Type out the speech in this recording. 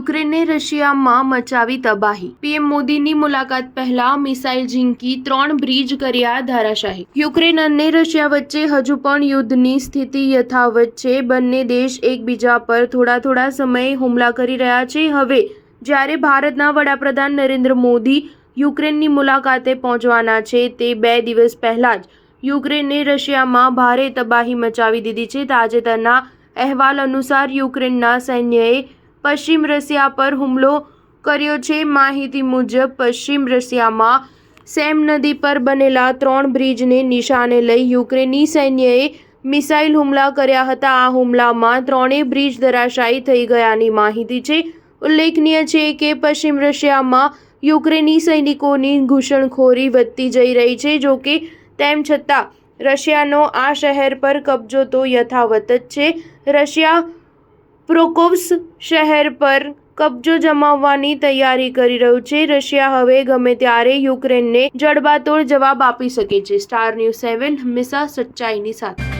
યુક્રેને રશિયામાં મચાવી તબાહી. પીએમ મોદીની મુલાકાત પહેલા મિસાઇલ ઝીંકી 3 બ્રિજ કર્યા ધરાશાયી. યુક્રેન અને રશિયા વચ્ચે હજુ પણ યુદ્ધની સ્થિતિ યથાવત છે. બંને દેશ એકબીજા પર થોડા સમયે હુમલા કરી રહ્યા છે. હવે જ્યારે ભારતના વડાપ્રધાન નરેન્દ્ર મોદી યુક્રેનની મુલાકાતે પહોંચવાના છે, તે 2 દિવસ પહેલા જ યુક્રેને રશિયામાં ભારે તબાહી મચાવી દીધી છે. તાજેતરના અહેવાલ અનુસાર યુક્રેનના સૈન્યએ પશ્ચિમ રશિયા પર હુમલો કર્યો છે. માહિતી મુજબ પશ્ચિમ રશિયામાં સેમ નદી પર બનેલા 3 બ્રિજને નિશાને લઈ યુક્રેની સૈન્યએ મિસાઇલ હુમલા કર્યા હતા. આ હુમલામાં 3 બ્રિજ ધરાશાયી થઈ ગયાની માહિતી છે. ઉલ્લેખનીય છે કે પશ્ચિમ રશિયામાં યુક્રેની સૈનિકોની ઘૂસણખોરી વધતી જઈ રહી છે. જોકે તેમ છતાં રશિયાનો આ શહેર પર કબજો તો યથાવત જ છે. રશિયા પોક્રોવ્સ્ક શહેર પર કબજો જમાવવાની તૈયારી કરી રહ્યું છે. રશિયા હવે ગમે ત્યારે યુક્રેનને જડબાતોડ જવાબ આપી શકે છે. સ્ટાર ન્યૂઝ 7 હંમેશા સચ્ચાઈની સાથે.